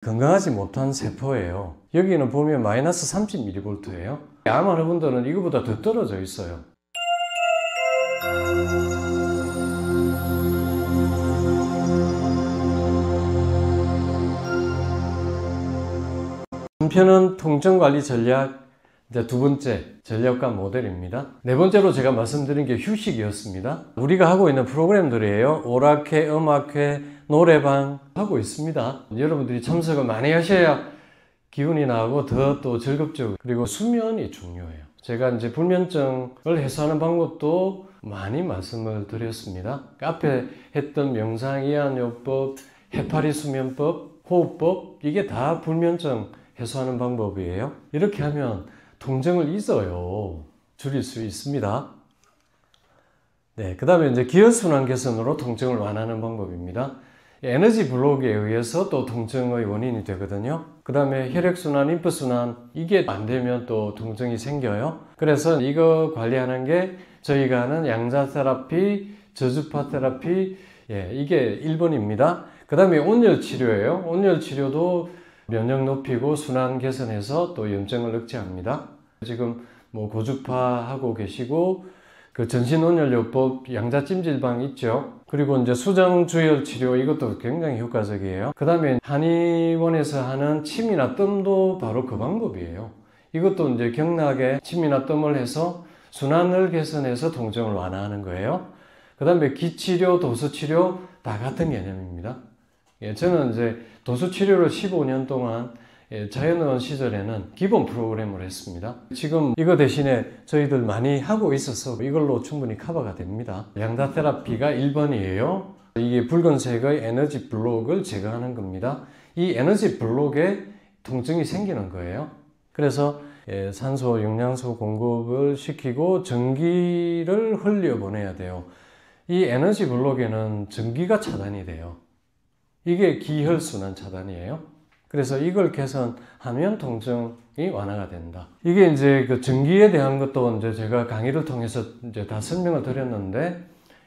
건강하지 못한 세포예요. 여기는 보면 마이너스 30mV예요. 암 환자분들은 이거보다 더 떨어져 있어요. 한편은 통증관리 전략, 이제 두 번째 전략과 모델입니다. 네 번째로 제가 말씀드린 게 휴식이었습니다. 우리가 하고 있는 프로그램들이에요. 오락회, 음악회, 노래방 하고 있습니다. 여러분들이 참석을 많이 하셔야 기운이 나고 더 또 즐겁죠. 그리고 수면이 중요해요. 제가 이제 불면증을 해소하는 방법도 많이 말씀을 드렸습니다. 앞에 했던 명상, 이완요법, 해파리 수면법, 호흡법, 이게 다 불면증 해소하는 방법이에요. 이렇게 하면 통증을 잊어요. 줄일 수 있습니다. 네, 그 다음에 이제 기혈순환 개선으로 통증을 완화하는 방법입니다. 에너지 블록에 의해서 또 통증의 원인이 되거든요. 그 다음에 혈액순환, 림프순환, 이게 안 되면 또 통증이 생겨요. 그래서 이거 관리하는 게 저희가 하는 양자 테라피, 저주파 테라피, 이게 1번입니다. 그 다음에 온열 치료예요. 온열 치료도 면역 높이고 순환 개선해서 또 염증을 억제합니다. 지금 뭐 고주파 하고 계시고 그 전신온열요법 양자찜질방 있죠. 그리고 이제 수정주열 치료, 이것도 굉장히 효과적이에요. 그 다음에 한의원에서 하는 침이나 뜸도 바로 그 방법이에요. 이것도 이제 경락에 침이나 뜸을 해서 순환을 개선해서 통증을 완화하는 거예요. 그 다음에 기치료, 도수치료 다 같은 개념입니다. 저는 이제 도수치료를 15년 동안 자연의원 시절에는 기본 프로그램을 했습니다. 지금 이거 대신에 저희들 많이 하고 있어서 이걸로 충분히 커버가 됩니다. 양자 테라피가 1번이에요. 이게 붉은색의 에너지 블록을 제거하는 겁니다. 이 에너지 블록에 통증이 생기는 거예요. 그래서 산소, 영양소 공급을 시키고 전기를 흘려보내야 돼요. 이 에너지 블록에는 전기가 차단이 돼요. 이게 기혈순환 차단이에요. 그래서 이걸 개선하면 통증이 완화가 된다. 이게 이제 그 전기에 대한 것도 이제 제가 강의를 통해서 이제 다 설명을 드렸는데,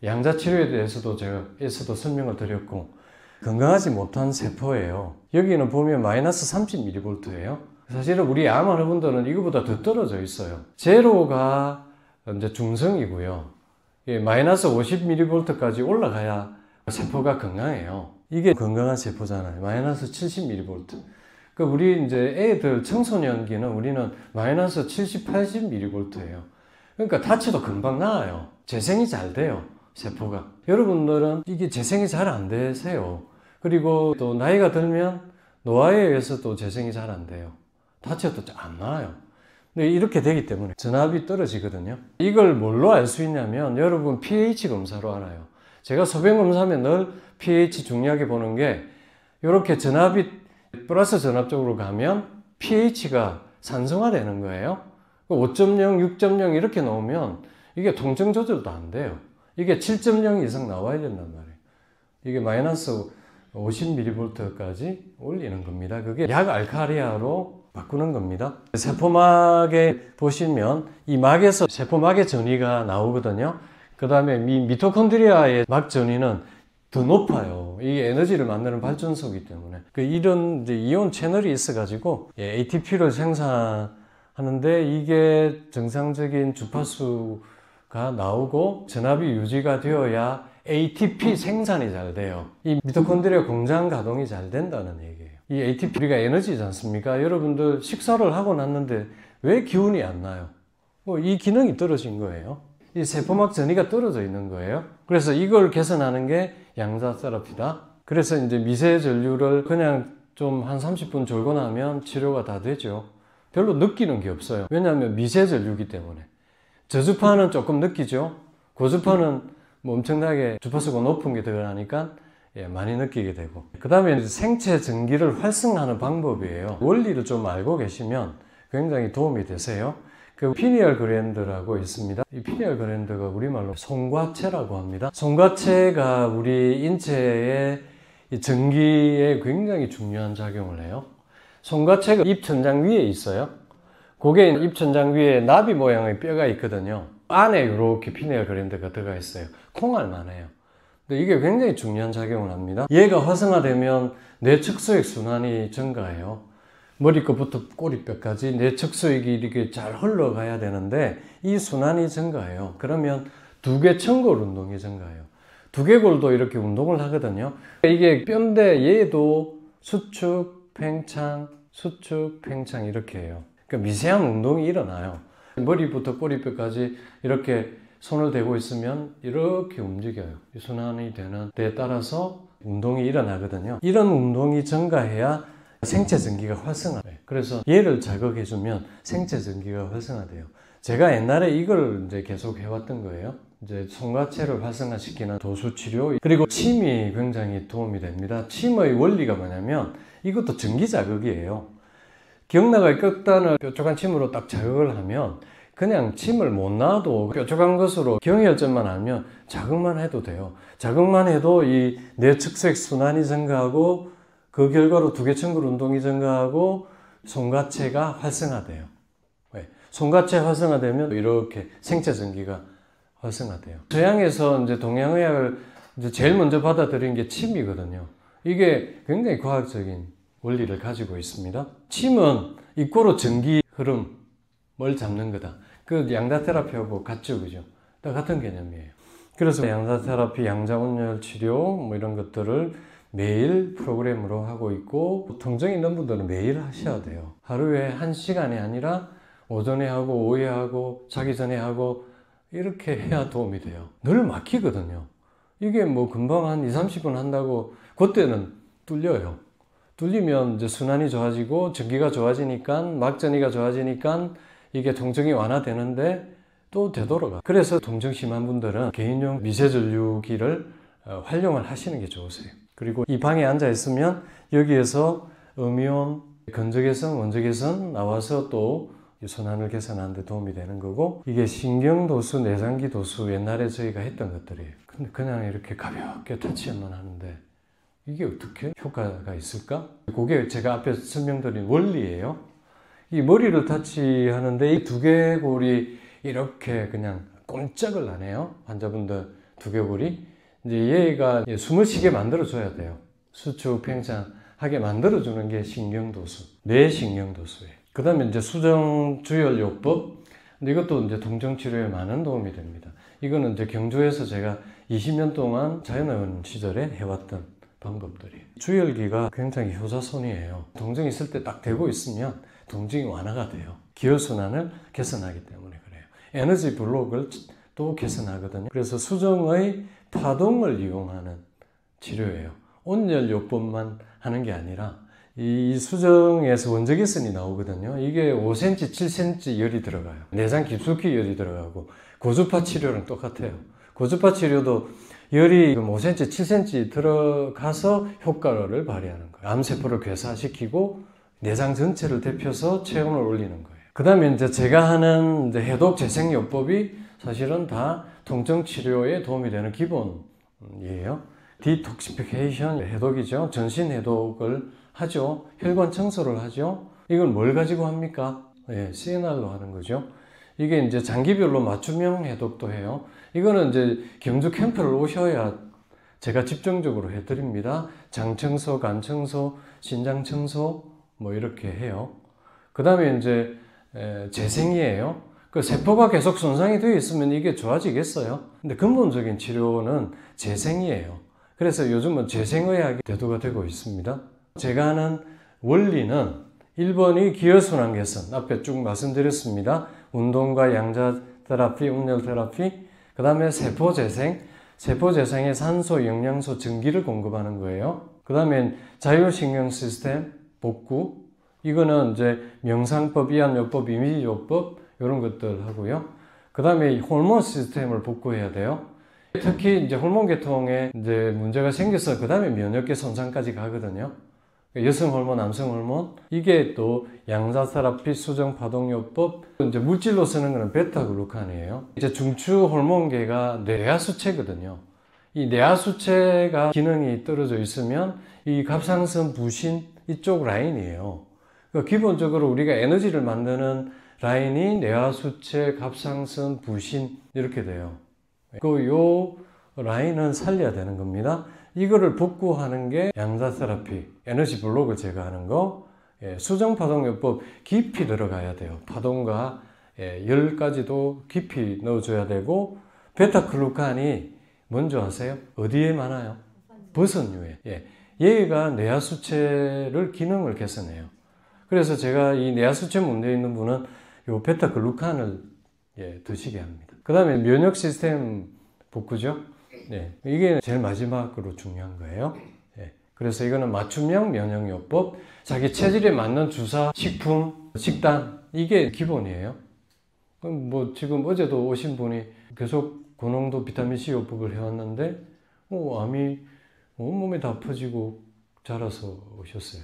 양자치료에 대해서도 제가 설명을 드렸고, 건강하지 못한 세포예요. 여기는 보면 마이너스 30mV예요. 사실은 우리 암 환자분들은 이거보다 더 떨어져 있어요. 제로가 이제 중성이고요. 마이너스 50mV까지 올라가야 세포가 건강해요. 이게 건강한 세포잖아요. 마이너스 70mV. 그 우리 이제 애들 청소년기는 우리는 마이너스 70, 80mV예요. 그러니까 다쳐도 금방 나아요. 재생이 잘 돼요. 세포가. 여러분들은 이게 재생이 잘 안 되세요. 그리고 또 나이가 들면 노화에 의해서 또 재생이 잘 안 돼요. 다쳐도 안 나아요. 근데 이렇게 되기 때문에 전압이 떨어지거든요. 이걸 뭘로 알 수 있냐면 여러분 pH 검사로 알아요. 제가 소변 검사하면 늘 pH 중요하게 보는 게, 이렇게 전압이 플러스 전압 쪽으로 가면 pH가 산성화되는 거예요. 5.0, 6.0 이렇게 나오면 이게 통증 조절도 안 돼요. 이게 7.0 이상 나와야 된단 말이에요. 이게 마이너스 50mV까지 올리는 겁니다. 그게 약 알칼리아로 바꾸는 겁니다. 세포막에 보시면 이 막에서 세포막의 전이가 나오거든요. 그 다음에 미토콘드리아의 막 전이는 더 높아요. 이게 에너지를 만드는 발전소이기 때문에. 이런 이제 이온 채널이 있어가지고 ATP를 생산하는데, 이게 정상적인 주파수가 나오고 전압이 유지가 되어야 ATP 생산이 잘 돼요. 이 미토콘드리아 공장 가동이 잘 된다는 얘기예요. 이 ATP, 우리가 에너지지 않습니까? 여러분들 식사를 하고 났는데 왜 기운이 안 나요? 이 기능이 떨어진 거예요. 이 세포막 전이가 떨어져 있는 거예요. 그래서 이걸 개선하는 게 양자 테라피다. 그래서 이제 미세 전류를 그냥 좀 한 30분 졸고 나면 치료가 다 되죠. 별로 느끼는 게 없어요. 왜냐하면 미세 전류이기 때문에. 저주파는 조금 느끼죠. 고주파는 뭐 엄청나게 주파수가 높은 게 들어가니까 많이 느끼게 되고. 그 다음에 생체 전기를 활성화하는 방법이에요. 원리를 좀 알고 계시면 굉장히 도움이 되세요. 그 피니얼 글랜드라고 있습니다. 이 피니얼 글랜드가 우리말로 송과체라고 합니다. 송과체가 우리 인체의 전기에 굉장히 중요한 작용을 해요. 송과체가 입천장 위에 있어요. 그게 입천장 위에 나비 모양의 뼈가 있거든요. 안에 이렇게 피니얼 글랜드가 들어가 있어요. 콩알만 해요. 근데 이게 굉장히 중요한 작용을 합니다. 얘가 활성화되면 뇌척수액 순환이 증가해요. 머리끝부터 꼬리뼈까지 뇌척수액이 이렇게 잘 흘러가야 되는데 이 순환이 증가해요. 그러면 두개천골 운동이 증가해요. 두개골도 이렇게 운동을 하거든요. 이게 뼈인데 얘도 수축, 팽창, 수축, 팽창 이렇게 해요. 그러니까 미세한 운동이 일어나요. 머리부터 꼬리뼈까지 이렇게 손을 대고 있으면 이렇게 움직여요. 순환이 되는 데에 따라서 운동이 일어나거든요. 이런 운동이 증가해야 생체 전기가 활성화돼요. 그래서 얘를 자극해주면 생체 전기가 활성화돼요. 제가 옛날에 이걸 이제 계속 해왔던 거예요. 이제 송가체를 활성화시키는 도수 치료, 그리고 침이 굉장히 도움이 됩니다. 침의 원리가 뭐냐면 이것도 전기 자극이에요. 기억나갈 끝단을 뾰족한 침으로 딱 자극을 하면 그냥 침을 못 놔도 뾰족한 것으로 경혈점만 알면 자극만 해도 돼요. 자극만 해도 이 뇌측색 순환이 증가하고 그 결과로 두개천골 운동이 증가하고 송가체가 활성화돼요. 송가체 활성화되면 이렇게 생체 전기가 활성화돼요. 서양에서 이제 동양의학을 이제 제일 먼저 받아들인 게 침이거든요. 이게 굉장히 과학적인 원리를 가지고 있습니다. 침은 이꼬로 전기 흐름을 잡는 거다. 그 양자 테라피하고 같죠, 그죠? 다 같은 개념이에요. 그래서 양자 테라피, 양자 온열 치료 뭐 이런 것들을 매일 프로그램으로 하고 있고, 통증 있는 분들은 매일 하셔야 돼요. 하루에 1시간이 아니라 오전에 하고 오후에 하고 자기 전에 하고 이렇게 해야 도움이 돼요. 늘 막히거든요. 이게 뭐 금방 한 20-30분 한다고 그때는 뚫려요. 뚫리면 이제 순환이 좋아지고 전기가 좋아지니까 막전이가 좋아지니까 이게 통증이 완화되는데 또 되돌아가. 그래서 통증 심한 분들은 개인용 미세전류기를 활용을 하시는 게 좋으세요. 그리고 이 방에 앉아 있으면 여기에서 음이온, 건조개선, 원적외선 나와서 또 순환을 개선하는 데 도움이 되는 거고, 이게 신경도수, 내장기도수 옛날에 저희가 했던 것들이에요. 근데 그냥 이렇게 가볍게 터치만 하는데 이게 어떻게 효과가 있을까? 그게 제가 앞에 설명드린 원리예요. 이 머리를 터치하는데 이 두개골이 이렇게 그냥 꼼짝을 안 해요. 환자분들 두개골이. 이제 얘가 숨을 쉬게 만들어줘야 돼요. 수축, 팽창하게 만들어주는 게 신경도수, 뇌신경도수예요. 그 다음에 이제 수정주열요법. 근데 이것도 이제 동정치료에 많은 도움이 됩니다. 이거는 이제 경주에서 제가 20년 동안 자연의원 시절에 해왔던 방법들이에요. 주열기가 굉장히 효자손이에요. 동정이 있을 때 딱 대고 있으면 동정이 완화가 돼요. 기혈순환을 개선하기 때문에 그래요. 에너지 블록을 또 개선하거든요. 그래서 수정의 파동을 이용하는 치료예요. 온열요법만 하는 게 아니라 이 수정에서 원적외선이 나오거든요. 이게 5cm, 7cm 열이 들어가요. 내장 깊숙이 열이 들어가고 고주파 치료랑 똑같아요. 고주파 치료도 열이 5cm, 7cm 들어가서 효과를 발휘하는 거예요. 암세포를 괴사시키고 내장 전체를 데펴서 체온을 올리는 거예요. 그 다음에 이제 제가 하는 이제 해독 재생요법이 사실은 다 통증 치료에 도움이 되는 기본이에요. 디톡시피케이션 해독이죠. 전신 해독을 하죠. 혈관 청소를 하죠. 이걸 뭘 가지고 합니까? CNR로 하는 거죠. 이게 이제 장기별로 맞춤형 해독도 해요. 이거는 이제 경주 캠프를 오셔야 제가 집중적으로 해드립니다. 장 청소, 간 청소, 신장 청소 뭐 이렇게 해요. 그 다음에 이제 재생이에요. 그 세포가 계속 손상이 되어 있으면 이게 좋아지겠어요? 근데 근본적인 치료는 재생이에요. 그래서 요즘은 재생의학이 대두가 되고 있습니다. 제가 하는 원리는 1번이 기혈순환 개선, 앞에 쭉 말씀드렸습니다. 운동과 양자 테라피, 온열 테라피, 그 다음에 세포 재생, 세포 재생에 산소, 영양소, 전기를 공급하는 거예요. 그 다음에 자율신경 시스템 복구, 이거는 이제 명상법, 이완요법, 이미지요법 이런 것들 하고요. 그 다음에 호르몬 시스템을 복구해야 돼요. 특히 이제 호르몬 계통에 이제 문제가 생겨서 그 다음에 면역계 손상까지 가거든요. 여성 호르몬, 남성 호르몬, 이게 또 양자 테라피, 수정 파동요법, 이제 물질로 쓰는 거는 베타글루칸이에요. 이제 중추 호르몬계가 뇌하수체거든요. 이 뇌하수체가 기능이 떨어져 있으면 이 갑상선, 부신 이쪽 라인이에요. 그러니까 기본적으로 우리가 에너지를 만드는 라인이 뇌하수체, 갑상선, 부신 이렇게 돼요. 요 라인은 살려야 되는 겁니다. 이거를 복구하는 게 양자 테라피, 에너지 블록을 제거하는 거, 수정 파동요법 깊이 들어가야 돼요. 파동과 열까지도 깊이 넣어줘야 되고, 베타글루칸이 뭔지 아세요? 어디에 많아요? 버섯류에. 얘가 뇌하수체를 기능을 개선해요. 그래서 제가 이 뇌하수체 문제 있는 분은 요 베타글루칸을 드시게 합니다. 그 다음에 면역 시스템 복구죠. 이게 제일 마지막으로 중요한 거예요. 그래서 이거는 맞춤형 면역요법, 자기 체질에 맞는 주사, 식품, 식단, 이게 기본이에요. 뭐 지금 어제도 오신 분이 계속 고농도 비타민C 요법을 해왔는데 암이 온몸에 다 퍼지고 자라서 오셨어요.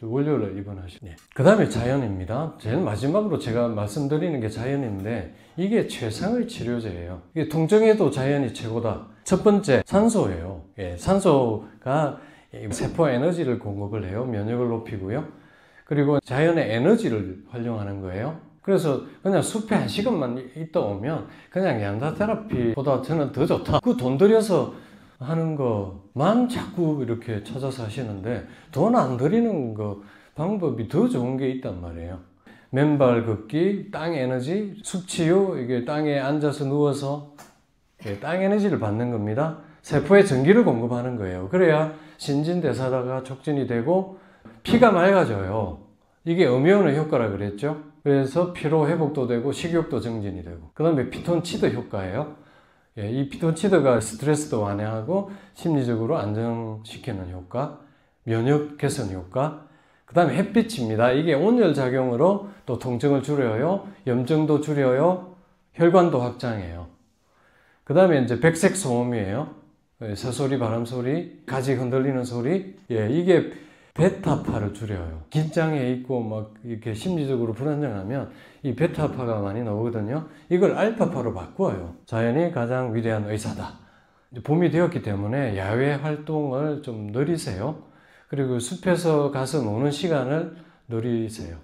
월요일에 입원하셨어요. 그 다음에 자연입니다. 제일 마지막으로 제가 말씀드리는 게 자연인데, 이게 최상의 치료제예요. 이게 통증에도 자연이 최고다. 첫 번째, 산소예요. 산소가 세포 에너지를 공급을 해요. 면역을 높이고요. 그리고 자연의 에너지를 활용하는 거예요. 그래서 그냥 숲에 1시간만 있다 오면 그냥 양자 테라피보다 저는 더 좋다. 그 돈 들여서 하는 거만 자꾸 이렇게 찾아서 하시는데, 돈 안 들이는 거 방법이 더 좋은 게 있단 말이에요. 맨발 걷기, 땅 에너지, 숲치유, 이게 땅에 앉아서 누워서 땅 에너지를 받는 겁니다. 세포에 전기를 공급하는 거예요. 그래야 신진대사가 촉진이 되고 피가 맑아져요. 이게 음이온의 효과라 그랬죠. 그래서 피로 회복도 되고 식욕도 정진이 되고, 그 다음에 피톤치드 효과예요. 이 피톤치드가 스트레스도 완화하고 심리적으로 안정시키는 효과, 면역 개선 효과, 그 다음에 햇빛입니다. 이게 온열 작용으로 또 통증을 줄여요, 염증도 줄여요, 혈관도 확장해요. 그 다음에 이제 백색 소음이에요. 새소리, 바람소리, 가지 흔들리는 소리. 이게 베타파를 줄여요. 긴장해 있고 막 이렇게 심리적으로 불안정하면 이 베타파가 많이 나오거든요. 이걸 알파파로 바꾸어요. 자연이 가장 위대한 의사다. 봄이 되었기 때문에 야외 활동을 좀 늘리세요. 그리고 숲에서 가서 노는 시간을 늘리세요.